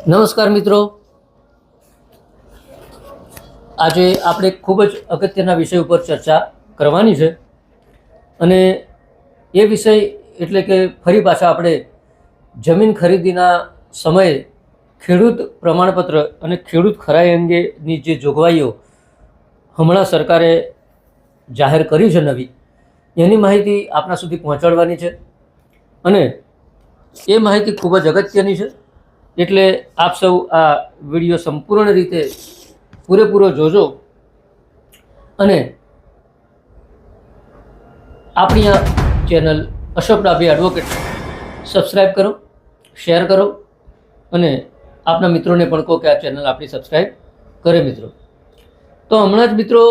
નમસ્કાર મિત્રો, આજે આપણે ખૂબ જ અગત્યના વિષય ઉપર ચર્ચા કરવાની છે અને એ વિષય એટલે કે ફરી પાછા આપણે જમીન ખરીદીના સમયે ખેડૂત પ્રમાણપત્ર અને ખેડૂત ખરાઈ અંગેની જે જોગવાઈઓ હમણાં સરકારે જાહેર કરી છે નવી, એની માહિતી આપણા સુધી પહોંચાડવાની છે અને એ માહિતી ખૂબ જ અગત્યની છે. એટલે આપ સૌ આ વિડીયો સંપૂર્ણ રીતે પૂરેપૂરો જોજો અને આપણી આ channel Ashok Dabhi advocate subscribe કરો, શેર કરો અને આપના મિત્રોને પણ કહો કે આ ચેનલ આપણી સબસ્ક્રાઈબ કરે. મિત્રો, તો હમણાં જ મિત્રો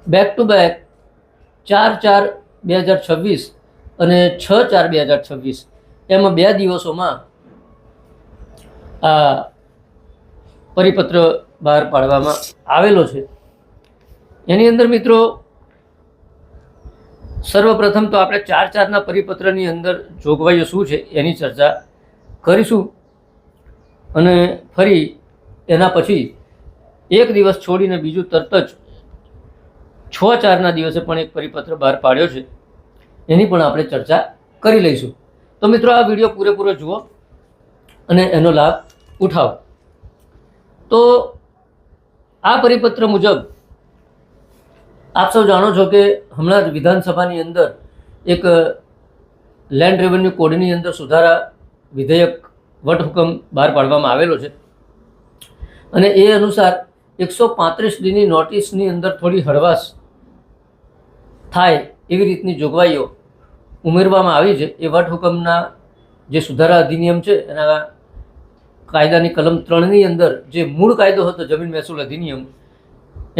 બેક ટુ બેક 4/4/2026 અને 6/4/2026 એમાં 2 દિવસોમાં આ પરિપત્ર બહાર પાડવામાં આવેલો છે. એની અંદર મિત્રો સર્વપ્રથમ તો આપણે 4/4ના પરિપત્રની અંદર જોગવાઈઓ શું છે એની ચર્ચા કરીશું અને ફરી એના પછી એક દિવસ છોડીને બીજું તરત જ 6/4ના દિવસે પણ એક પરિપત્ર બહાર પાડ્યો છે, એની પણ આપણે ચર્ચા કરી લઈશું. તો મિત્રો આ વિડીયો પૂરેપૂરો જુઓ અને એનો લાભ ઉઠાવો. તો આ પરિપત્ર મુજબ આપ સૌ જાણો છો કે હમણાં જ વિધાનસભાની અંદર એક લેન્ડ રેવન્યુ કોડની અંદર સુધારા વિધેયક વટહુકમ બહાર પાડવામાં આવેલો છે અને એ અનુસાર 135Dની નોટિસની અંદર થોડી હળવાશ થાય એવી રીતની જોગવાઈઓ ઉમેરવામાં આવી છે. એ વટહુકમના જે સુધારા અધિનિયમ છે એના કાયદાની કલમ 3ની અંદર જે મૂળ કાયદો હતો જમીન મહેસૂલ અધિનિયમ,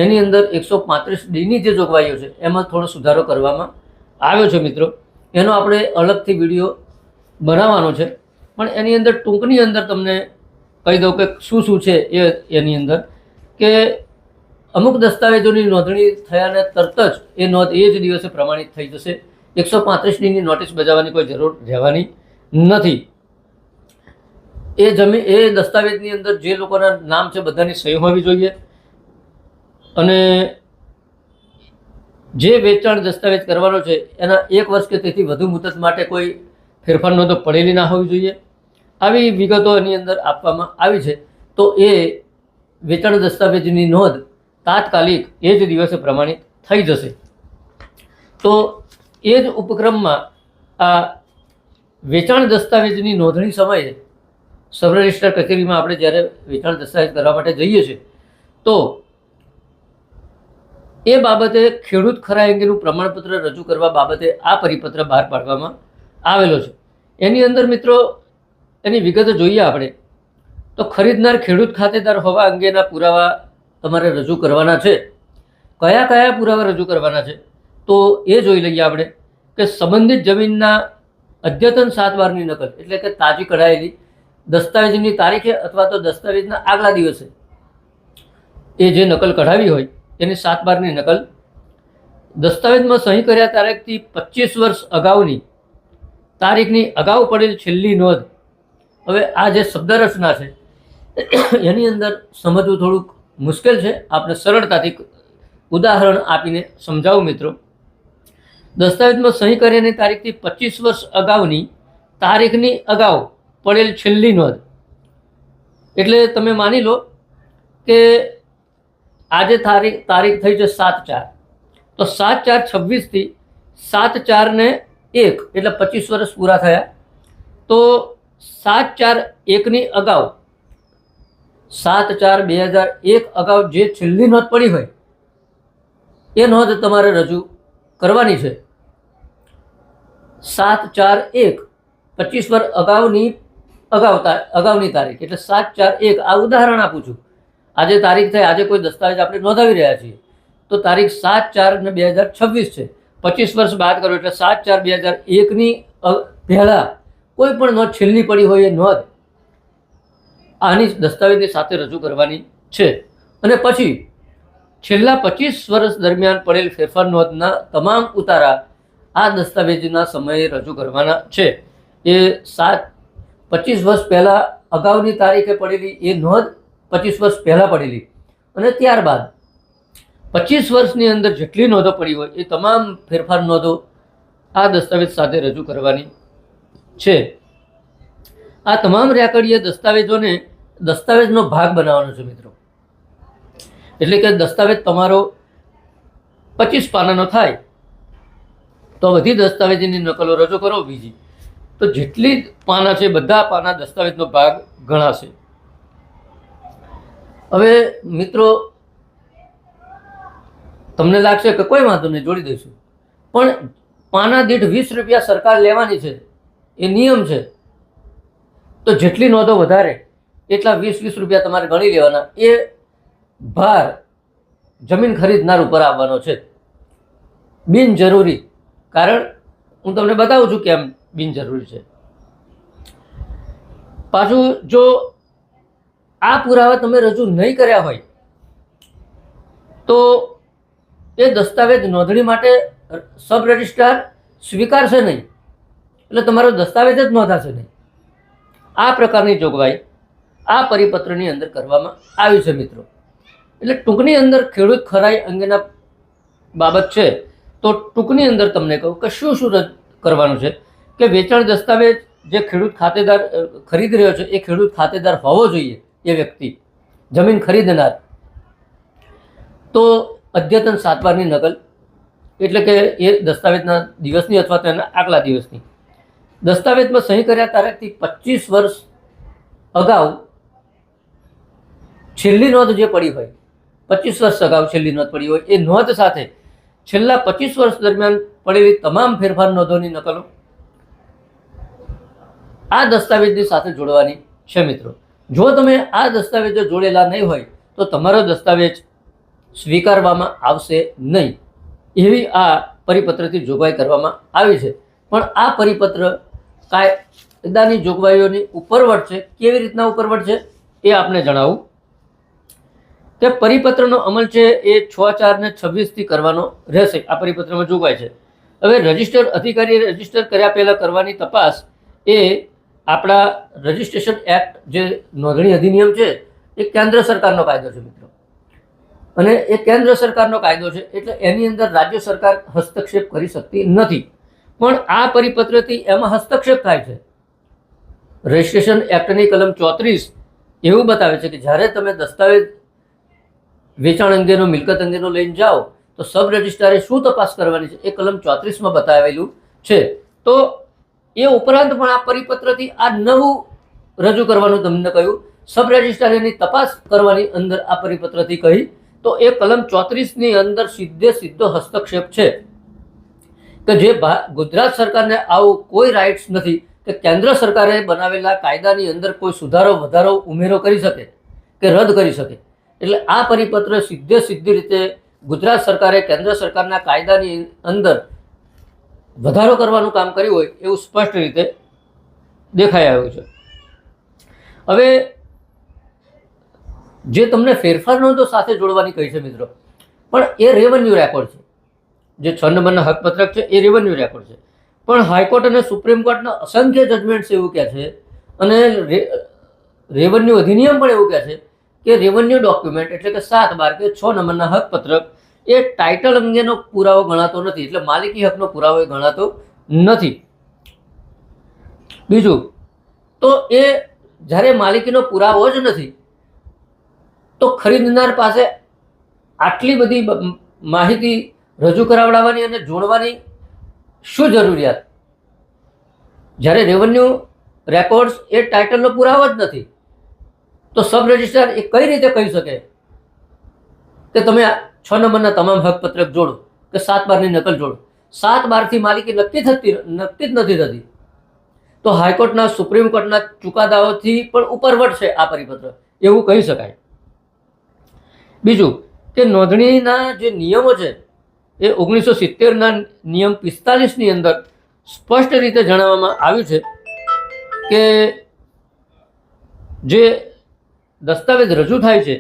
એની અંદર 135Dની જે જોગવાઈઓ છે એમાં થોડો સુધારો કરવામાં આવ્યો છે. મિત્રો, એનો આપણે અલગથી વિડીયો બનાવવાનો છે, પણ એની અંદર ટૂંકની અંદર તમને કહી દઉં કે શું છે એની અંદર કે અમુક દસ્તાવેજોની નોંધણી થયાને તરત જ એ નોંધ એ જ દિવસે પ્રમાણિત થઈ જશે. 135Dની નોટિસ બજાવવાની કોઈ જરૂર રહેવાની નથી. એ દસ્તાવેજની અંદર જે લોકોના નામ છે બધાની સહી હોવી જોઈએ અને જે વેચાણ દસ્તાવેજ કરવાનો છે એના 1 વર્ષ કે તેથી વધુ મુદત માટે કોઈ ફેરફાર નોંધો પડેલી ના હોવી જોઈએ. આવી વિગતો એની અંદર આપવામાં આવી છે. તો એ વેચાણ દસ્તાવેજની નોંધ તાત્કાલિક એ જ દિવસે પ્રમાણિત થઈ જશે. તો એ જ ઉપક્રમમાં આ વેચાણ દસ્તાવેજની નોંધણી સમયે સબ રજિસ્ટર કચેરીમાં આપણે જ્યારે વેચાણ દસ્તાવેજ કરવા માટે જઈએ છીએ તો એ બાબતે ખેડૂત ખરાઈ અંગેનું પ્રમાણપત્ર રજૂ કરવા બાબતે આ પરિપત્ર બહાર પાડવામાં આવેલો છે. એની અંદર મિત્રો એની વિગતો જોઈએ આપણે તો ખરીદનાર ખેડૂત ખાતેદાર હોવા અંગેના પુરાવા તમારે રજૂ કરવાના છે. કયા કયા પુરાવા રજૂ કરવાના છે તો એ જોઈ લઈએ આપણે કે સંબંધિત જમીનના અદ્યતન 7 વારની નકલ એટલે કે તાજી કઢાયેલી દસ્તાવેજની તારીખે અથવા તો દસ્તાવેજના આગલા દિવસે એ જે નકલ કઢાવી હોય એની 7 બારની નકલ, દસ્તાવેજમાં સહી કર્યા તારીખથી 25 વર્ષ અગાઉની તારીખની અગાઉ પડેલ છેલ્લી નોંધ. હવે આ જે શબ્દ રચના છે એની અંદર સમજવું થોડુંક મુશ્કેલ છે, આપણે સરળતાથી ઉદાહરણ આપીને સમજાવું. મિત્રો, દસ્તાવેજમાં સહી કર્યાની તારીખથી 25 વર્ષ અગાઉની તારીખની અગાઉ પડેલ છેલ્લી નોંધ એટલે તમે માની લો કે આજે તારીખ થઈ છે 7/4, તો 7/4/26થી 7/4 એટલે 25 વર્ષ પૂરા થયા. તો 7/4/1ની અગાઉ 7/4/2001 અગાઉ જે છેલ્લી નોંધ પડી હોય એ નોંધ તમારે રજૂ કરવાની છે. 7/4/1 25 વર્ષ અગાઉની તારીખ એટલે 7/4/1. આ ઉદાહરણ આપું છું. આજે તારીખ થઈ, આજે કોઈ દસ્તાવેજ આપણે નોંધાવી રહ્યા છીએ તો તારીખ 7/4/2026 છે. 25 વર્ષ બાદ કરો એટલે 7/4/2001ની પહેલાં કોઈ પણ નોંધ છેલ્લી પડી હોય એ નોંધ આની દસ્તાવેજની સાથે રજૂ કરવાની છે અને પછી છેલ્લા 25 વર્ષ દરમિયાન પડેલ ફેરફાર નોંધના તમામ ઉતારા આ દસ્તાવેજના સમયે રજૂ કરવાના છે. એ 25 વર્ષ પહેલાં અગાઉની તારીખે પડેલી એ નોંધ 25 વર્ષ પહેલાં પડેલી અને ત્યારબાદ 25 વર્ષની અંદર જેટલી નોંધો પડી હોય એ તમામ ફેરફાર નોંધો આ દસ્તાવેજ સાથે રજૂ કરવાની છે. આ તમામ રેકર્ડીય દસ્તાવેજોને દસ્તાવેજનો ભાગ બનાવવાનો છે મિત્રો. એટલે કે દસ્તાવેજ તમારો 25 પાનાનો થાય તો બધી દસ્તાવેજની નકલો રજૂ કરો બીજી, તો જેટલી પાના છે બધા પાના દસ્તાવેજનો ભાગ ગણાશે. હવે મિત્રો તમને લાગશે કે કોઈ વાંધો નહીં જોડી દઈશું, પણ પાના દીઠ 20 રૂપિયા સરકાર લેવાની છે એ નિયમ છે. તો જેટલી નોંધો વધારે એટલા 20 રૂપિયા તમારે ગણી લેવાના. એ ભાર જમીન ખરીદનાર ઉપર આવવાનો છે, બિનજરૂરી. કારણ હું તમને બતાવું છું કેમ બિનજરૂરી છે. પાછું જો આ પુરાવા તમે રજૂ નહીં કર્યા હોય તો એ દસ્તાવેજ નોંધણી માટે સબ રજિસ્ટ્રાર સ્વીકારશે નહીં, એટલે તમારો દસ્તાવેજ જ નોંધાશે નહીં. આ પ્રકારની જોગવાઈ આ પરિપત્રની અંદર કરવામાં આવી છે મિત્રો. એટલે ટૂંકની અંદર ખેડૂત ખરાઈ અંગેના બાબત છે, તો ટૂંકની અંદર તમને કહું કે શું શું કરવાનું છે. કે વેચાણ દસ્તાવેજ જે ખેડૂત ખાતેદાર ખરીદી રહ્યો છે એ ખેડૂત ખાતેદાર હોવો જોઈએ, એ વ્યક્તિ જમીન ખરીદનાર. તો અદ્યતન 7 બારની નકલ, એટલે કે એ દસ્તાવેજના દિવસની અથવા તેના આગલા દિવસની. દસ્તાવેજમાં સહી કર્યા તારીખથી 25 વર્ષ અગાઉ છેલ્લી નોંધ જે પડી હોય, 25 વર્ષ અગાઉ છેલ્લી નોંધ પડી હોય એ નોંધ સાથે છેલ્લા 25 વર્ષ દરમિયાન પડેલી તમામ ફેરફાર નોંધોની નકલો આ દસ્તાવેજની સાથે જોડવાની છે મિત્રો. જો તમે આ દસ્તાવેજો જોડેલા નહીં હોય તો તમારો દસ્તાવેજ સ્વીકારવામાં આવશે નહીં, એવી આ પરિપત્રથી જોગવાઈ કરવામાં આવી છે. પણ આ પરિપત્ર કાયદાની જોગવાઈઓની ઉપરવટ છે. કેવી રીતના ઉપરવટ છે એ આપને જણાવું કે પરિપત્રનો અમલ છે એ 6/4/26થી કરવાનો રહેશે. આ પરિપત્રમાં જોગવાઈ છે. હવે રજિસ્ટર અધિકારી રજિસ્ટર કર્યા પહેલાં કરવાની તપાસ એ આપણા રજિસ્ટ્રેશન એક્ટ જે નોંધણી અધિનિયમ છે એ કેન્દ્ર સરકારનો કાયદો છે મિત્રો, અને એ કેન્દ્ર સરકારનો કાયદો છે એટલે એની અંદર રાજ્ય સરકાર હસ્તક્ષેપ કરી શકતી નથી. પણ આ પરિપત્રથી એમાં હસ્તક્ષેપ થાય છે. રજિસ્ટ્રેશન એક્ટની કલમ 34 એવું બતાવે છે કે જ્યારે તમે દસ્તાવેજ વેચાણ અંગેનો મિલકત અંગેનો લઈને જાઓ તો સબ રજિસ્ટ્રારે શું તપાસ કરવાની છે એ કલમ 34માં બતાવેલું છે. તો એ ઉપરાંત પણ આ પરિપત્રથી આ નવું રજૂ કરવાનું તમને કહ્યું. સબ રજિસ્ટ્રારની તપાસ કરવાની અંદર આ પરિપત્રથી કહી, તો એ કલમ 34ની અંદર સીધો હસ્તક્ષેપ છે કે જે ગુજરાત સરકારને આવું કોઈ રાઇટ્સ નથી કે કેન્દ્ર સરકારે બનાવેલા કાયદાની અંદર કોઈ સુધારો વધારો ઉમેરો કરી શકે કે રદ કરી શકે. એટલે આ પરિપત્ર સીધી રીતે ગુજરાત સરકારે કેન્દ્ર સરકારના કાયદાની અંદર વધારો કરવાનું કામ કર્યું હોય એવું સ્પષ્ટ રીતે દેખાઈ આવ્યું છે. હવે જે તમને ફેરફાર નોંધો સાથે જોડવાની કહી છે મિત્રો, પણ એ રેવન્યુ રેકોર્ડ છે. જે 6 નંબરના હકપત્રક છે એ રેવન્યુ રેકોર્ડ છે. પણ હાઈકોર્ટ અને સુપ્રીમ કોર્ટના અસંખ્ય જજમેન્ટ્સ એવું કહે છે, અને રેવન્યુ અધિનિયમ પણ એવું કહે છે કે રેવન્યુ ડોક્યુમેન્ટ એટલે કે 7/12 કે 6 નંબરના હકપત્રક એ ટાઇટલ અંગેનો પુરાવો ગણાતો નથી, એટલે માલિકી હકનો પુરાવો ગણાતો નથી. બીજું તો એ જ્યારે માલિકીનો પુરાવો જ નથી તો ખરીદનાર પાસે આટલી બધી માહિતી રજૂ કરાવડાવવાની અને જોડવાની શું જરૂરિયાત? જ્યારે રેવન્યુ રેકોર્ડ્સ એ ટાઇટલનો પુરાવો જ નથી તો સબ રજિસ્ટ્રાર એ કઈ રીતે કહી શકે કે તમે 6 નંબરના તમામ હકપત્રક જોડો કે 7/12ની નકલ જોડો? 7/12થી માલિકી નક્કી જ નથી થતી. તો હાઈકોર્ટના સુપ્રીમ કોર્ટના ચુકાદાઓથી પણ ઉપરવટ છે આ પરિપત્ર, એવું કહી શકાય. બીજું કે નોંધણીના જે નિયમો છે એ 1970ના નિયમ 45ની અંદર સ્પષ્ટ રીતે જણાવવામાં આવ્યું છે કે જે દસ્તાવેજ રજૂ થાય છે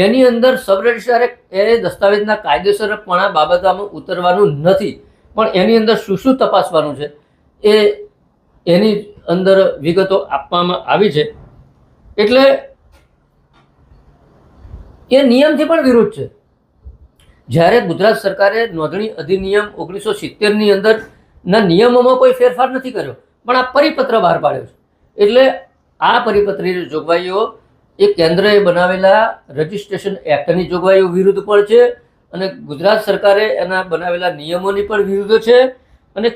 એની અંદર સબ રજિસ્ટ્રારે એ દસ્તાવેજના કાયદેસરપણા બાબતમાં ઉતરવાનું નથી, પણ એની અંદર શું તપાસવાનું છે એ એની અંદર વિગતો આપવામાં આવી છે. એટલે એ નિયમથી પણ વિરુદ્ધ છે. જ્યારે ગુજરાત સરકારે નોંધણી અધિનિયમ 1970ની અંદરના નિયમોમાં કોઈ ફેરફાર નથી કર્યો, પણ આ પરિપત્ર બહાર પાડ્યો છે. એટલે આ પરિપત્રની જોગવાઈઓ એ કેન્દ્રએ બનાવેલા રજિસ્ટ્રેશન એક્ટની જોગવાઈઓ વિરુદ્ધ પણ છે, અને ગુજરાત સરકારે એના બનાવેલા નિયમોની પણ વિરુદ્ધ છે. અને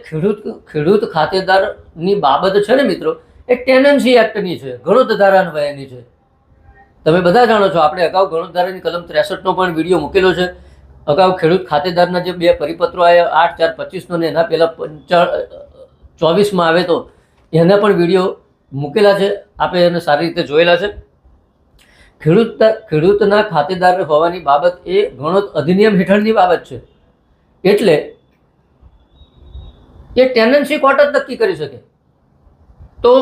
ખેડૂત ખાતેદારની બાબત છે ને મિત્રો, એ ટેનન્સી એક્ટની છે, ગણોત ધારા અન્વયની છે. તમે બધા જાણો છો, આપણે અગાઉ ગણોત ધારાની કલમ 63નો પણ વિડીયો મૂકેલો છે. અગાઉ ખેડૂત ખાતેદારના જે 2 પરિપત્રો આવ્યા 8/4/25નો ને એના પહેલાં 24માં આવે તો એના પણ વિડીયો મૂકેલા છે, આપણે એને સારી રીતે જોયેલા છે. ખેડૂતના ખાતેદાર હોવાની બાબત એ ગણોત અધિનિયમ હેઠળની બાબત છે. એટલે એ ટેનન્સી કોર્ટ જ નક્કી કરી શકે. તો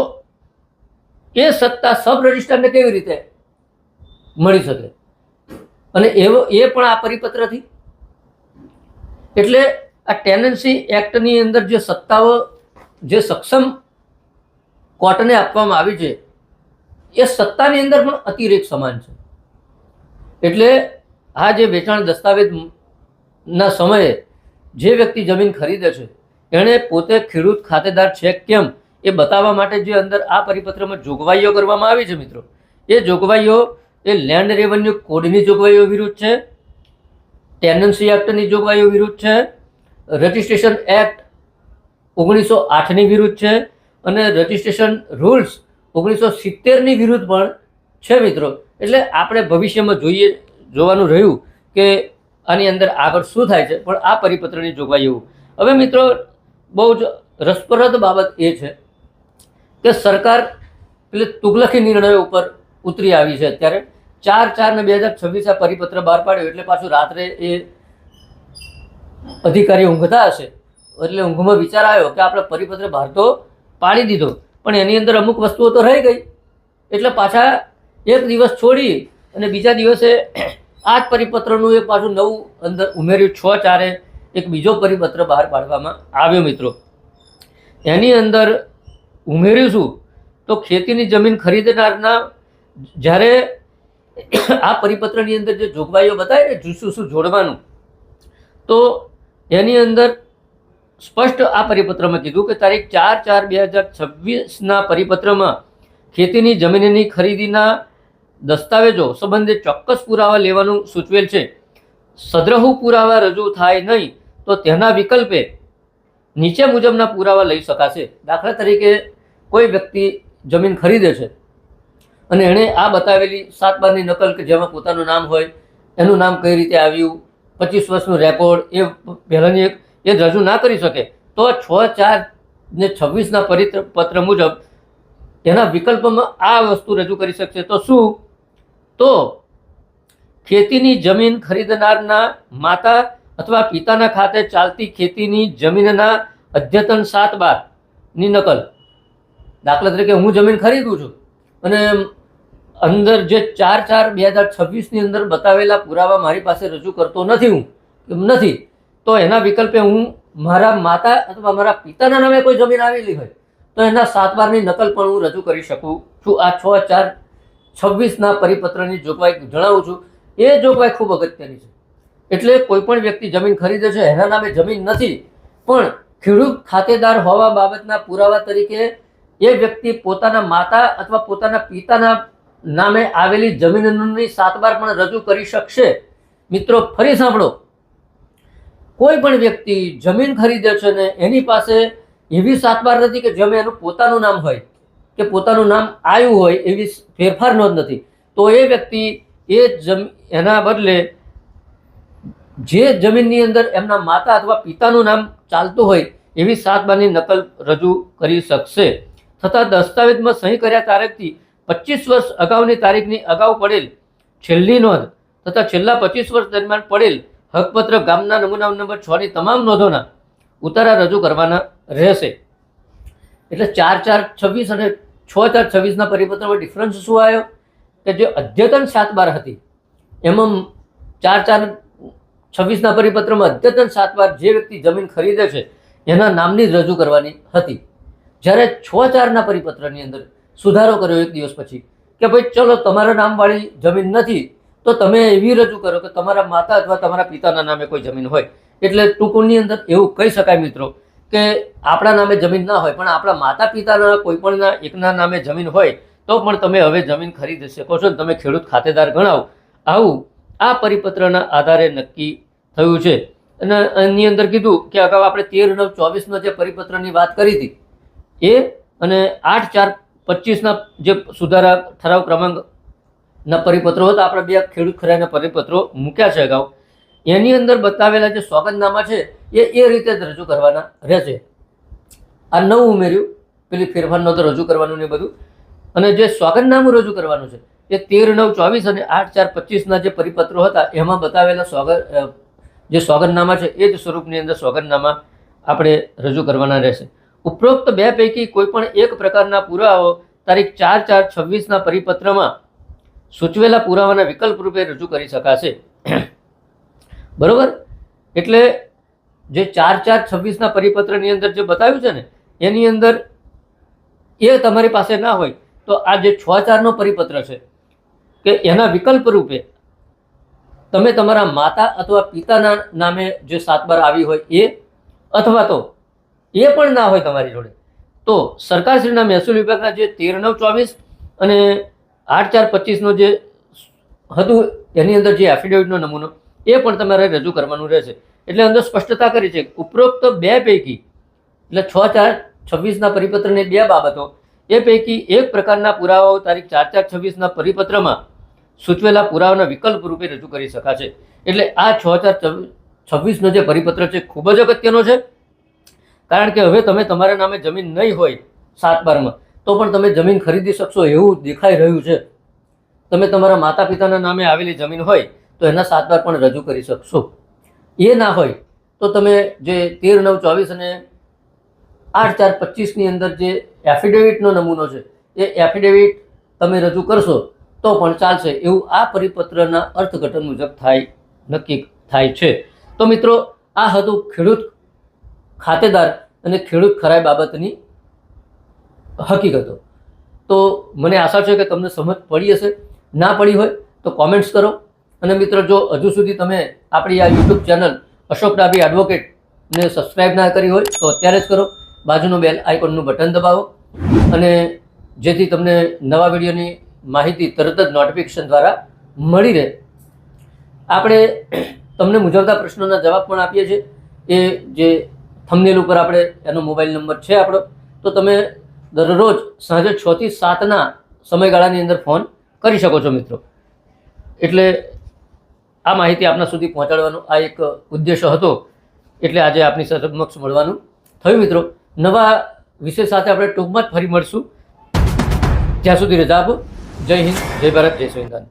એ સત્તા સબ રજિસ્ટ્રારને કેવી રીતે મળી શકે? અને એ પણ આ પરિપત્રથી. એટલે આ ટેનન્સી એક્ટની અંદર જે સત્તાઓ જે સક્ષમ કોર્ટને આપવામાં આવી છે, એ સત્તાની અંદર પણ અતિરેક સમાન છે. એટલે આ જે વેચાણ દસ્તાવેજના સમયે જે વ્યક્તિ જમીન ખરીદે છે, એણે પોતે ખેડૂત ખાતેદાર છે કેમ એ બતાવવા માટે જે અંદર આ પરિપત્રમાં જોગવાઈઓ કરવામાં આવી છે મિત્રો, એ જોગવાઈઓ એ લેન્ડ રેવન્યુ કોડની જોગવાઈઓ વિરુદ્ધ છે, ટેનન્સી એક્ટની જોગવાઈઓ વિરુદ્ધ છે, રજિસ્ટ્રેશન એક્ટ 1908ની વિરુદ્ધ છે, અને રજિસ્ટ્રેશન રૂલ્સ 1970ની વિરુદ્ધ પણ છે મિત્રો. એટલે આપણે ભવિષ્યમાં જોવાનું રહ્યું કે આની અંદર આગળ શું થાય છે. પણ આ પરિપત્રની જોગવાઈઓ હવે મિત્રો બહુ જ રસપ્રદ બાબત એ છે કે સરકાર એટલે તુગલકી નિર્ણયો ઉપર ઉતરી આવી છે. અત્યારે 4/4/2026 આ પરિપત્ર બહાર પાડ્યો, એટલે પાછું રાત્રે એ અધિકારીઓ ઊંઘતા હશે, એટલે ઊંઘમાં વિચાર આવ્યો કે આપણે પરિપત્ર બહાર તો પાડી દીધો, પણ એની અંદર અમુક વસ્તુઓ તો રહી ગઈ. એટલે પાછા એક દિવસ છોડી અને બીજા દિવસે આ જ પરિપત્રનું એક પાછું નવું અંદર ઉમેર્યું. 6/4 એક બીજો પરિપત્ર બહાર પાડવામાં આવ્યો મિત્રો. એની અંદર ઉમેર્યું શું તો ખેતીની જમીન ખરીદનારના જ્યારે આ પરિપત્રની અંદર જે જોગવાઈઓ બતાવી ને શું જોડવાનું, તો એની અંદર સ્પષ્ટ આ પરિપત્રમાં કીધું કે તારીખ 4/4/2026ના પરિપત્રમાં ખેતીની જમીનની ખરીદીના દસ્તાવેજો સંબંધિત ચોક્કસ પુરાવા લેવાનું સૂચવેલ છે. સદ્રહુ પુરાવા રજૂ થાય નહીં તો તેના વિકલ્પે નીચે મુજબના પુરાવા લઈ શકાશે. દાખલા તરીકે કોઈ વ્યક્તિ જમીન ખરીદે છે અને એણે આ બતાવેલી 7/12ની નકલ કે જેમાં પોતાનું નામ હોય, એનું નામ કઈ રીતે આવ્યું, 25 વર્ષનું રેકોર્ડ, એ પહેલાંની એ રજૂ ના કરી શકે, તો 6/4/26ના પરિપત્ર મુજબ એના વિકલ્પમાં આ વસ્તુ રજૂ કરી શકશે. તો શું? તો ખેતીની જમીન ખરીદનારના માતા અથવા પિતાના ખાતે ચાલતી ખેતીની જમીનના અદ્યતન 7/12ની નકલ. દાખલા તરીકે હું જમીન ખરીદું છું અને અંદર જે 4/4/2026ની અંદર બતાવેલા પુરાવા મારી પાસે રજૂ કરતો નથી, તો એના વિકલ્પે હું મારા માતા અથવા મારા પિતાના નામે કોઈ જમીન આવેલી હોય તો એના 7/12ની નકલ પણ હું રજૂ કરી શકું છું. આ 6/4/26ના પરિપત્રની જોગવાઈ જણાવું છું. એ જોગવાઈ ખૂબ અગત્યની છે. એટલે કોઈ પણ વ્યક્તિ જમીન ખરીદે છે, એના નામે જમીન નથી, પણ ખેડૂત ખાતેદાર હોવા બાબતના પુરાવા તરીકે એ વ્યક્તિ પોતાના માતા અથવા પોતાના પિતાના નામે આવેલી જમીનની 7/12 પણ રજૂ કરી શકશે. મિત્રો ફરી સાંભળો, કોઈ પણ વ્યક્તિ જમીન ખરીદે છે ને એની પાસે એવી 7/12 નથી કે જેમાં એનું પોતાનું નામ હોય કે પોતાનું નામ આવ્યું હોય, એવી ફેરફાર નોંધ નથી, તો એ વ્યક્તિ એના બદલે જે જમીનની અંદર એમના માતા અથવા પિતાનું નામ ચાલતું હોય એવી 7/12ની નકલ રજૂ કરી શકશે. છતાં દસ્તાવેજમાં સહી કર્યા તારીખથી 25 વર્ષ અગાઉની તારીખની અગાઉ પડેલ છેલ્લી નોંધ તથા છેલ્લા 25 વર્ષ દરમિયાન પડેલ હકપત્ર ગામના નમૂના નંબર 6ની તમામ નોંધોના ઉતારા રજૂ કરવાના રહેશે. એટલે 4/4/26 અને 6/4/26ના પરિપત્રમાં ડિફરન્સ શું આવ્યો કે જે અદ્યતન 7/12 હતી એમાં 4/4/26ના પરિપત્રમાં અદ્યતન 7/12 જે વ્યક્તિ જમીન ખરીદે છે એના નામની જ રજૂ કરવાની હતી. જ્યારે 6/4ના પરિપત્રની અંદર સુધારો કર્યો એક દિવસ પછી કે ભાઈ ચલો તમારા નામવાળી જમીન નથી તો તમે એવી રજૂ કરો કે તમારા માતા અથવા તમારા પિતાના નામે કોઈ જમીન હોય. એટલે ટૂંકની અંદર એવું કહી શકાય મિત્રો કે આપણા નામે જમીન ના હોય પણ આપણા માતા પિતાના કોઈ પણના એકના નામે જમીન હોય તો પણ તમે હવે જમીન ખરીદી શકો છો, તમે ખેડૂત ખાતેદાર ગણાવો. આવું આ પરિપત્રના આધારે નક્કી થયું છે. અને એની અંદર કીધું કે અગાઉ આપણે 13/9/24 જે પરિપત્રની વાત કરી હતી એ અને 8/4/25 જે સુધારા ઠરાવ ક્રમાંકના પરિપત્રો હતા, આપણે બે ખેડૂત ખરાઈના પરિપત્રો મૂક્યા છે અગાઉ. એની અંદર બતાવેલા જે સોગંદનામા છે એ રીતે જ રજૂ કરવાના રહેશે. આ નવું ઉમેર્યું, પેલી ફેરફાર નહોતો રજૂ કરવાનું ને બધું. અને જે સોગંદનામું રજૂ કરવાનું છે એ 13/9/24 અને 8/4/25 જે પરિપત્રો હતા એમાં બતાવેલા જે સોગંદનામા છે એ જ સ્વરૂપની અંદર સોગંદનામા આપણે રજૂ કરવાના રહેશે. ઉપરોક્ત બે પૈકી કોઈ પણ એક પ્રકારના પુરાવાઓ તારીખ 4/4/26 પરિપત્રમાં સૂચવેલા પુરાવાના વિકલ્પ રૂપે રજૂ કરી શકાશે. બરોબર? એટલે જે 4/4/26 પરિપત્રની અંદર જે બતાવ્યું છે ને એની અંદર એ તમારી પાસે ના હોય તો આ જે 6/4 પરિપત્ર છે કે એના વિકલ્પ રૂપે તમે તમારા માતા અથવા પિતાના નામે જે 7/12 આવી હોય એ, અથવા તો એ પણ ના હોય તમારી જોડે તો સરકારશ્રીના મહેસૂલ વિભાગના જે 13/9/24 અને 8/4/25 જે હતું એની અંદર જે એફિડેવિટનો નમૂનો એ પણ તમારે રજૂ કરવાનું રહેશે. એટલે અંદર સ્પષ્ટતા કરી છે ઉપરોક્ત બે પૈકી એટલે 6/4/26 પરિપત્રની બે બાબતો એ પૈકી એક પ્રકારના પુરાવાઓ તારીખ 4/4/26 પરિપત્રમાં સૂચવેલા પુરાવાના વિકલ્પ રૂપે રજૂ કરી શકાશે. એટલે આ 6/4/26 જે પરિપત્ર છે ખૂબ જ અગત્યનો છે. કારણ કે હવે તમે તમારા નામે જમીન નહીં હોય 7/12 તો પણ તમે જમીન ખરીદી શકશો એવું દેખાઈ રહ્યું છે. તમે તમારા માતા પિતાના નામે આવેલી જમીન હોય તો એના 7/12 પણ રજૂ કરી શકશો. એ ના હોય તો તમે જે 13/9/24 અને 8/4/25 અંદર જે એફિડેવિટનો નમૂનો છે એ એફિડેવિટ તમે રજૂ કરશો તો પણ ચાલશે. એવું આ પરિપત્રના અર્થઘટન મુજબ નક્કી થાય છે. તો મિત્રો આ હતું ખેડૂત ખાતેદાર અને ખેડૂત ખરાઈ બાબતની હકીકતો. તો મને આશા છે કે તમને સમજ પડી હશે. ના પડી હોય તો કોમેન્ટ્સ કરો. અને મિત્રો જો હજુ સુધી તમે આપણી આ યુટ્યુબ ચેનલ અશોક ડાભી એડવોકેટને સબસ્ક્રાઈબ ના કરી હોય તો અત્યારે જ કરો. બાજુનું બેલ આઇકોનનું બટન દબાવો અને જેથી તમને નવા વિડીયોની માહિતી તરત જ નોટિફિકેશન દ્વારા મળી રહે. આપણે તમને મૂંઝવતા પ્રશ્નોના જવાબ પણ આપીએ છીએ. એ જે થંબનેલ ઉપર આપણે એનો મોબાઈલ નંબર છે આપણો, તો તમે દરરોજ સાંજે 6 થી 7 સમયગાળાની અંદર ફોન કરી શકો છો મિત્રો. એટલે આ માહિતી આપના સુધી પહોંચાડવાનો આ એક ઉદ્દેશ્ય હતો. એટલે આજે આપની સમક્ષ મળવાનું થયું મિત્રો. નવા વિષય સાથે આપણે ટૂંકમાં જ ફરી મળશું. ત્યાં સુધી રજા આપો. જય હિન્દ, જય ભારત, જય સંવિધાન.